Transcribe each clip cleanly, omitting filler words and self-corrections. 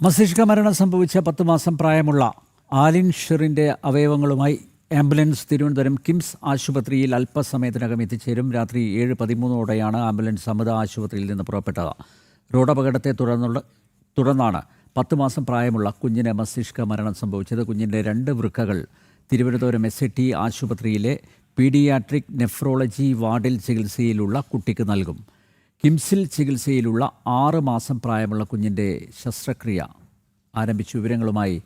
മസ്തിഷ്ക മരണം സംഭവിച്ച 10 മാസം പ്രായമുള്ള ആലിൻ ഷെറിൻ്റെ അവയവങ്ങളുമായി ആംബുലൻസ് തിരുവനന്തപുരം കിംസ് ആശുപത്രിയിൽ അല്പസമയത്തിനകം എത്തിച്ചേരും. രാത്രി 7:13ഓടെയാണ് ആംബുലൻസ് അമൃത ആശുപത്രിയിൽ നിന്ന് പുറപ്പെട്ടത്. റോഡപകടത്തെ തുടർന്നാണ് 10 മാസം പ്രായമുള്ള കുഞ്ഞിന് മസ്തിഷ്ക മരണം സംഭവിച്ചത്. കുഞ്ഞിൻ്റെ 2 വൃക്കകൾ തിരുവനന്തപുരം SAT ആശുപത്രിയിലെ പീഡിയാട്രിക് നെഫ്രോളജി വാർഡിൽ ചികിത്സയിലുള്ള കുട്ടിക്ക് നൽകും. കിംസിൽ ചികിത്സയിലുള്ള 6 മാസം പ്രായമുള്ള കുഞ്ഞിൻ്റെ ശസ്ത്രക്രിയ ആരംഭിച്ചു. വിവരങ്ങളുമായി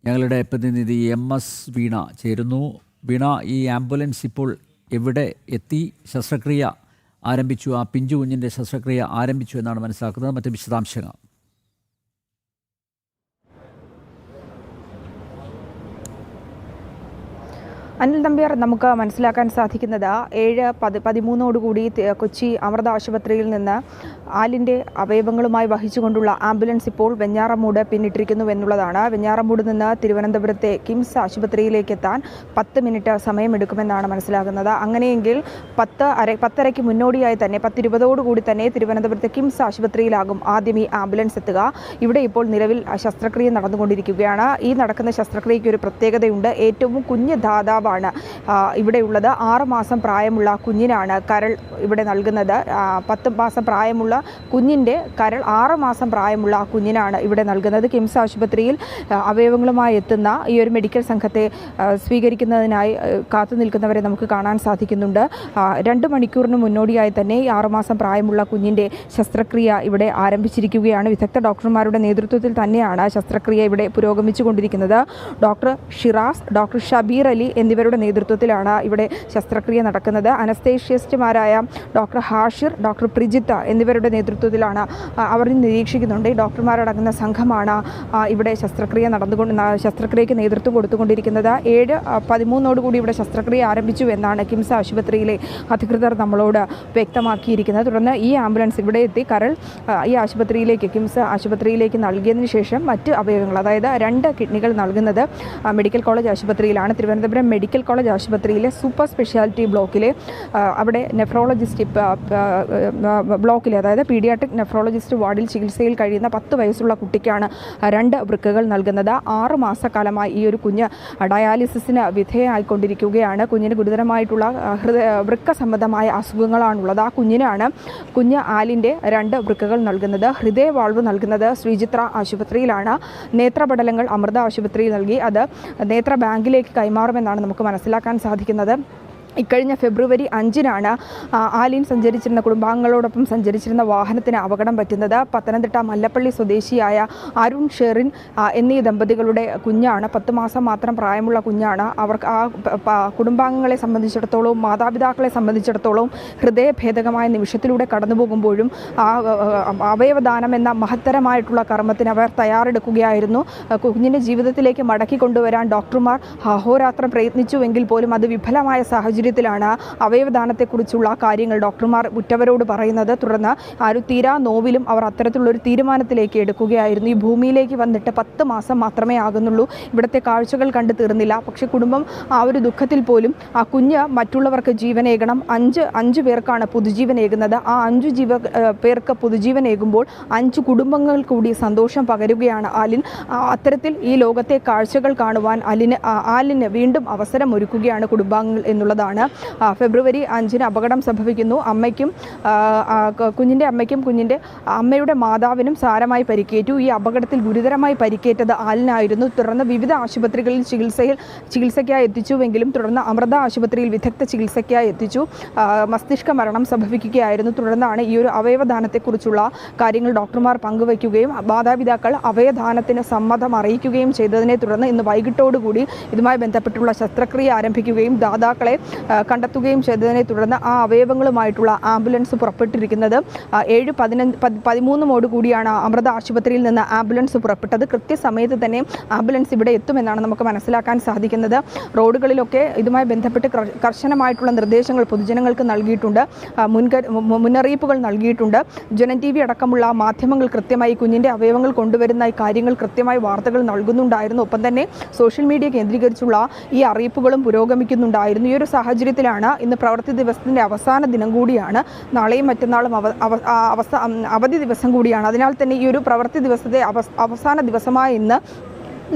ഞങ്ങളുടെ പ്രതിനിധി MS വീണ ചേരുന്നു. വീണ, ഈ ആംബുലൻസ് ഇപ്പോൾ എവിടെ എത്തി? ശസ്ത്രക്രിയ ആരംഭിച്ചു, ആ പിഞ്ചു കുഞ്ഞിൻ്റെ ശസ്ത്രക്രിയ ആരംഭിച്ചു എന്നാണ് മനസ്സിലാക്കുന്നത്. മറ്റ് വിശദാംശങ്ങൾ? അനിൽ നമ്പ്യാർ, നമുക്ക് മനസ്സിലാക്കാൻ സാധിക്കുന്നത് 7:13 കൊച്ചി അമൃത ആശുപത്രിയിൽ നിന്ന് ആലിൻ്റെ അവയവങ്ങളുമായി വഹിച്ചുകൊണ്ടുള്ള ആംബുലൻസ് ഇപ്പോൾ വെഞ്ഞാറമൂട് പിന്നിട്ടിരിക്കുന്നു എന്നുള്ളതാണ്. വെഞ്ഞാറമൂട് നിന്ന് തിരുവനന്തപുരത്തെ കിംസ് ആശുപത്രിയിലേക്ക് എത്താൻ 10 മിനിറ്റ് സമയമെടുക്കുമെന്നാണ് മനസ്സിലാകുന്നത്. അങ്ങനെയെങ്കിൽ 10:30 മുന്നോടിയായി തന്നെ 10:20 തന്നെ തിരുവനന്തപുരത്തെ കിംസ് ആശുപത്രിയിലാകും ആദ്യം ഈ ആംബുലൻസ് എത്തുക. ഇവിടെ ഇപ്പോൾ നിലവിൽ ശസ്ത്രക്രിയ നടന്നുകൊണ്ടിരിക്കുകയാണ്. ഈ നടക്കുന്ന ശസ്ത്രക്രിയയ്ക്ക് ഒരു പ്രത്യേകതയുണ്ട്. ഏറ്റവും കുഞ്ഞ് ധാതാവാണ് ഇവിടെയുള്ളത്. 6 മാസം പ്രായമുള്ള കുഞ്ഞിനാണ് കരൾ ഇവിടെ നൽകുന്നത്. 10 മാസം പ്രായമുള്ള കുഞ്ഞിൻ്റെ കരൾ 6 മാസം പ്രായമുള്ള കുഞ്ഞിനാണ് ഇവിടെ നൽകുന്നത്. കിംസ് ആശുപത്രിയിൽ അവയവങ്ങളുമായി എത്തുന്ന ഈ ഒരു മെഡിക്കൽ സംഘത്തെ സ്വീകരിക്കുന്നതിനായി കാത്തു നിൽക്കുന്നവരെ നമുക്ക് കാണാൻ സാധിക്കുന്നുണ്ട്. 2 മണിക്കൂറിന് മുന്നോടിയായി തന്നെ ഈ 6 മാസം പ്രായമുള്ള കുഞ്ഞിൻ്റെ ശസ്ത്രക്രിയ ഇവിടെ ആരംഭിച്ചിരിക്കുകയാണ്. വിദഗ്ധ ഡോക്ടർമാരുടെ നേതൃത്വത്തിൽ തന്നെയാണ് ശസ്ത്രക്രിയ ഇവിടെ പുരോഗമിച്ചുകൊണ്ടിരിക്കുന്നത്. ഡോക്ടർ ഷിറാസ്, ഡോക്ടർ ഷബീർ അലി എന്നിവരുടെ നേതൃത്വത്തിലാണ് ഇവിടെ ശസ്ത്രക്രിയ നടക്കുന്നത്. അനസ്തേഷ്യസ്റ്റുമാരായ ഡോക്ടർ ഹാഷിർ, ഡോക്ടർ പ്രിജിത്ത എന്നിവരുടെ നേതൃത്വത്തിലാണ് അവർ നിരീക്ഷിക്കുന്നുണ്ട്. ഈ ഡോക്ടർമാരടങ്ങുന്ന സംഘമാണ് ഇവിടെ ശസ്ത്രക്രിയയ്ക്ക് നേതൃത്വം കൊടുത്തുകൊണ്ടിരിക്കുന്നത്. 7:13 ഇവിടെ ശസ്ത്രക്രിയ ആരംഭിച്ചു എന്നാണ് കിംസ് ആശുപത്രിയിലെ അധികൃതർ നമ്മളോട് വ്യക്തമാക്കിയിരിക്കുന്നത്. തുടർന്ന് ഈ ആംബുലൻസ് ഇവിടെ എത്തി കരൾ ഈ കിംസ് ആശുപത്രിയിലേക്ക് നൽകിയതിനു ശേഷം മറ്റ് അവയവങ്ങൾ, അതായത് 2 കിഡ്നികൾ നൽകുന്നത് മെഡിക്കൽ കോളേജ് ആശുപത്രിയിലാണ്. തിരുവനന്തപുരം മെഡിക്കൽ കോളേജ് ആശുപത്രിയിലെ സൂപ്പർ സ്പെഷ്യാലിറ്റി ബ്ലോക്കിലെ അവിടെ നെഫ്രോളജിസ്റ്റ് ബ്ലോക്കിലെ, അതായത് പീഡിയാട്രിക് നെഫ്രോളജിസ്റ്റ് വാർഡിൽ ചികിത്സയിൽ കഴിയുന്ന 10 വയസ്സുള്ള കുട്ടിക്കാണ് 2 വൃക്കകൾ നൽകുന്നത്. 6 മാസക്കാലമായി ഈ ഒരു കുഞ്ഞ് ഡയാലിസിസിന് വിധേയമായിക്കൊണ്ടിരിക്കുകയാണ്. കുഞ്ഞിന് ഗുരുതരമായിട്ടുള്ള വൃക്ക സംബന്ധമായ അസുഖങ്ങളാണുള്ളത്. ആ കുഞ്ഞ് ആലിൻ്റെ 2 വൃക്കകൾ നൽകുന്നത്. ഹൃദയ വാൾവ് നൽകുന്നത് ശ്രീചിത്ര ആശുപത്രിയിലാണ്. നേത്രപടലങ്ങൾ അമൃത ആശുപത്രിയിൽ നൽകി അത് നേത്ര ബാങ്കിലേക്ക് കൈമാറുമെന്നാണ് നമുക്ക് മനസ്സിലാക്കാൻ സാധിക്കുന്നത്. ഇക്കഴിഞ്ഞ ഫെബ്രുവരി 5-നാണ് ആലിൻ കുടുംബാംഗങ്ങളോടൊപ്പം സഞ്ചരിച്ചിരുന്ന വാഹനത്തിന് അപകടം പറ്റുന്നത്. പത്തനംതിട്ട മല്ലപ്പള്ളി സ്വദേശിയായ അരുൺ ഷെറിൻ എന്നീ ദമ്പതികളുടെ കുഞ്ഞാണ്. 10 മാസം മാത്രം പ്രായമുള്ള കുഞ്ഞാണ്. അവർക്ക് കുടുംബാംഗങ്ങളെ സംബന്ധിച്ചിടത്തോളം, മാതാപിതാക്കളെ സംബന്ധിച്ചിടത്തോളം ഹൃദയഭേദകമായ നിമിഷത്തിലൂടെ കടന്നു പോകുമ്പോഴും അവയവദാനം എന്ന മഹത്തരമായിട്ടുള്ള കർമ്മത്തിന് അവർ തയ്യാറെടുക്കുകയായിരുന്നു. കുഞ്ഞിൻ്റെ ജീവിതത്തിലേക്ക് മടക്കി കൊണ്ടുവരാൻ ഡോക്ടർമാർ അഹോരാത്രം പ്രയത്നിച്ചുവെങ്കിൽ പോലും അത് വിഫലമായ സാഹചര്യത്തിലാണ് അവയവദാനത്തെക്കുറിച്ചുള്ള കാര്യങ്ങൾ ഡോക്ടർമാർ ഉറ്റവരോട് പറയുന്നത്. തുടർന്ന് ആ ഒരു തീരാ നോവിലും അവർ അത്തരത്തിലുള്ളൊരു തീരുമാനത്തിലേക്ക് എടുക്കുകയായിരുന്നു. ഈ ഭൂമിയിലേക്ക് വന്നിട്ട് 10 മാസം മാത്രമേ ആകുന്നുള്ളൂ. ഇവിടുത്തെ കാഴ്ചകൾ കണ്ടു തീർന്നില്ല. പക്ഷേ കുടുംബം ആ ഒരു ദുഃഖത്തിൽ പോലും ആ കുഞ്ഞ് മറ്റുള്ളവർക്ക് ജീവനേകണം. 5 പേർക്കാണ് പുതുജീവനേകുന്നത്. ആ 5 പേർക്ക് പുതുജീവനേകുമ്പോൾ 5 കുടുംബങ്ങൾ കൂടി സന്തോഷം പകരുകയാണ് ആലിൻ. അത്തരത്തിൽ ഈ ലോകത്തെ കാഴ്ചകൾ കാണുവാൻ ആലിന് വീണ്ടും അവസരം ഒരുക്കുകയാണ് കുടുംബാംഗങ്ങൾ എന്നുള്ളതാണ്. ഫെബ്രുവരി 5-ന് അപകടം സംഭവിക്കുന്നു. കുഞ്ഞിൻ്റെ അമ്മയുടെ മാതാവിനും സാരമായി പരിക്കേറ്റു. ഈ അപകടത്തിൽ ഗുരുതരമായി പരിക്കേറ്റത് ആലിനായിരുന്നു. തുടർന്ന് വിവിധ ആശുപത്രികളിൽ ചികിത്സയ്ക്കായി എത്തിച്ചുവെങ്കിലും തുടർന്ന് അമൃത ആശുപത്രിയിൽ വിദഗ്ധ ചികിത്സയ്ക്കായി എത്തിച്ചു. മസ്തിഷ്ക മരണം സംഭവിക്കുകയായിരുന്നു. തുടർന്നാണ് ഈ ഒരു അവയവദാനത്തെക്കുറിച്ചുള്ള കാര്യങ്ങൾ ഡോക്ടർമാർ പങ്കുവയ്ക്കുകയും മാതാപിതാക്കൾ അവയവദാനത്തിന് സമ്മതം അറിയിക്കുകയും ചെയ്തതിനെ തുടർന്ന് ഇന്ന് വൈകിട്ടോടുകൂടി ഇതുമായി ബന്ധപ്പെട്ടുള്ള ശസ്ത്രക്രിയ ആരംഭിക്കുകയും ദാതാക്കളെ കണ്ടെത്തുകയും ചെയ്തതിനെ തുടർന്ന് ആ അവയവങ്ങളുമായിട്ടുള്ള ആംബുലൻസ് പുറപ്പെട്ടിരിക്കുന്നത്. 7:13 കൂടിയാണ് അമൃത ആശുപത്രിയിൽ നിന്ന് ആംബുലൻസ് പുറപ്പെട്ടത്. കൃത്യസമയത്ത് തന്നെ ആംബുലൻസ് ഇവിടെ എത്തുമെന്നാണ് നമുക്ക് മനസ്സിലാക്കാൻ സാധിക്കുന്നത്. റോഡുകളിലൊക്കെ ഇതുമായി ബന്ധപ്പെട്ട് കർശനമായിട്ടുള്ള നിർദ്ദേശങ്ങൾ പൊതുജനങ്ങൾക്ക് നൽകിയിട്ടുണ്ട്, മുന്നറിയിപ്പുകൾ നൽകിയിട്ടുണ്ട്. ജനം TV അടക്കമുള്ള മാധ്യമങ്ങൾ കൃത്യമായി കുഞ്ഞിൻ്റെ അവയവങ്ങൾ കൊണ്ടുവരുന്ന കാര്യങ്ങൾ കൃത്യമായി വാർത്തകൾ നൽകുന്നുണ്ടായിരുന്നു. ഒപ്പം തന്നെ സോഷ്യൽ മീഡിയ കേന്ദ്രീകരിച്ചുള്ള ഈ അറിയിപ്പുകളും പുരോഗമിക്കുന്നുണ്ടായിരുന്നു. ഈ ഒരു സാഹചര്യം സാഹചര്യത്തിലാണ് ഇന്ന് പ്രവൃത്തി ദിവസത്തിൻ്റെ അവസാന ദിനം കൂടിയാണ്. നാളെയും മറ്റന്നാളും അവധി ദിവസം കൂടിയാണ്. അതിനാൽ തന്നെ ഈ ഒരു പ്രവൃത്തി ദിവസത്തെ അവസാന ദിവസമായ ഇന്ന്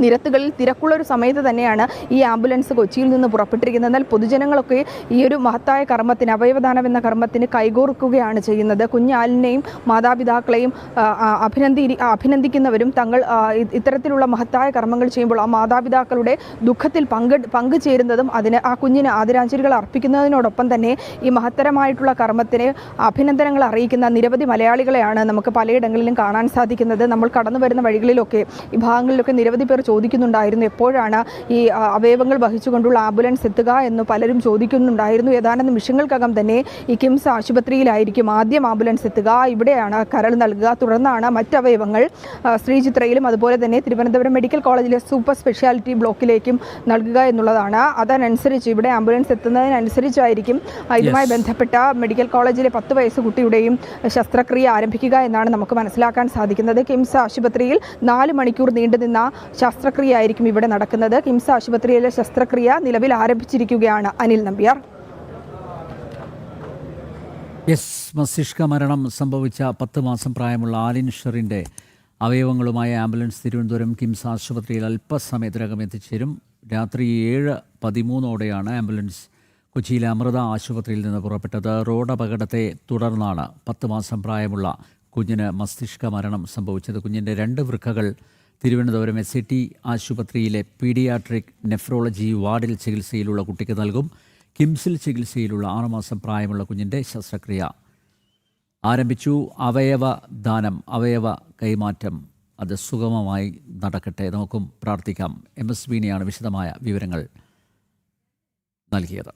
നിരത്തുകളിൽ തിരക്കുള്ള ഒരു സമയത്ത് തന്നെയാണ് ഈ ആംബുലൻസ് കൊച്ചിയിൽ നിന്ന് പുറപ്പെട്ടിരിക്കുന്നത്. എന്നാൽ പൊതുജനങ്ങളൊക്കെ ഈ ഒരു മഹത്തായ കർമ്മത്തിന്, അവയവദാനം എന്ന കർമ്മത്തിന് കൈകോർക്കുകയാണ് ചെയ്യുന്നത്. കുഞ്ഞാലിനെയും മാതാപിതാക്കളെയും അഭിനന്ദിക്കുന്നവരും തങ്ങൾ ഇത്തരത്തിലുള്ള മഹത്തായ കർമ്മങ്ങൾ ചെയ്യുമ്പോൾ ആ മാതാപിതാക്കളുടെ ദുഃഖത്തിൽ പങ്കുചേരുന്നതും ആ കുഞ്ഞിന് ആദരാഞ്ജലികൾ അർപ്പിക്കുന്നതിനോടൊപ്പം തന്നെ ഈ മഹത്തരമായിട്ടുള്ള കർമ്മത്തിന് അഭിനന്ദനങ്ങൾ അറിയിക്കുന്ന നിരവധി മലയാളികളെയാണ് നമുക്ക് പലയിടങ്ങളിലും കാണാൻ സാധിക്കുന്നത്. നമ്മൾ കടന്നു വരുന്ന വഴികളിലൊക്കെ ഈ ഭാഗങ്ങളിലൊക്കെ നിരവധി പേർ ചോദിക്കുന്നുണ്ടായിരുന്നു എപ്പോഴാണ് ഈ അവയവങ്ങൾ വഹിച്ചുകൊണ്ടുള്ള ആംബുലൻസ് എത്തുക എന്ന് പലരും ചോദിക്കുന്നുണ്ടായിരുന്നു. ഏതാനും നിമിഷങ്ങൾക്കകം തന്നെ ഈ കിംസ് ആശുപത്രിയിലായിരിക്കും ആദ്യം ആംബുലൻസ് എത്തുക. ഇവിടെയാണ് കരൾ നൽകുക. തുടർന്നാണ് മറ്റവയവങ്ങൾ ശ്രീചിത്രയിലും അതുപോലെ തന്നെ തിരുവനന്തപുരം മെഡിക്കൽ കോളേജിലെ സൂപ്പർ സ്പെഷ്യാലിറ്റി ബ്ലോക്കിലേക്കും നൽകുക എന്നുള്ളതാണ്. അതനുസരിച്ച് ഇവിടെ ആംബുലൻസ് എത്തുന്നതിനനുസരിച്ചായിരിക്കും ഇതുമായി ബന്ധപ്പെട്ട മെഡിക്കൽ കോളേജിലെ 10 വയസ്സ് കുട്ടിയുടെയും ശസ്ത്രക്രിയ ആരംഭിക്കുക എന്നാണ് നമുക്ക് മനസ്സിലാക്കാൻ സാധിക്കുന്നത്. കിംസ് ആശുപത്രിയിൽ 4 മണിക്കൂർ നീണ്ടുനിന്ന ശസ്ത്രക്രിയ ആയിരിക്കും ഇവിടെ നടക്കുന്നത്. കിംസ് ആശുപത്രിയിലെ ശസ്ത്രക്രിയ നിലവിൽ ആരംഭിച്ചിരിക്കുകയാണ്. അനിൽ നമ്പ്യാർ. മസ്തിഷ്ക മരണം സംഭവിച്ച 10 മാസം പ്രായമുള്ള ആലിൻ ഷെറിൻ്റെ അവയവങ്ങളുമായി ആംബുലൻസ് തിരുവനന്തപുരം കിംസ് ആശുപത്രിയിൽ അല്പസമയത്തിനകം എത്തിച്ചേരും. രാത്രി 7:13 ആംബുലൻസ് കൊച്ചിയിലെ അമൃത ആശുപത്രിയിൽ നിന്ന് പുറപ്പെട്ടത്. റോഡ് അപകടത്തെ തുടർന്നാണ് 10 മാസം പ്രായമുള്ള കുഞ്ഞിന് മസ്തിഷ്ക മരണം സംഭവിച്ചത്. കുഞ്ഞിൻ്റെ 2 വൃക്കകൾ തിരുവനന്തപുരം SAT ആശുപത്രിയിലെ പീഡിയാട്രിക് നെഫ്രോളജി വാർഡിൽ ചികിത്സയിലുള്ള കുട്ടിക്ക് നൽകും. കിംസിൽ ചികിത്സയിലുള്ള 6 മാസം പ്രായമുള്ള കുഞ്ഞിൻ്റെ ശസ്ത്രക്രിയ ആരംഭിച്ചു. അവയവ കൈമാറ്റം അത് സുഗമമായി നടക്കട്ടെ. നമുക്കും പ്രാർത്ഥിക്കാം. MS വീണയാണ് വിശദമായ വിവരങ്ങൾ നൽകിയത്.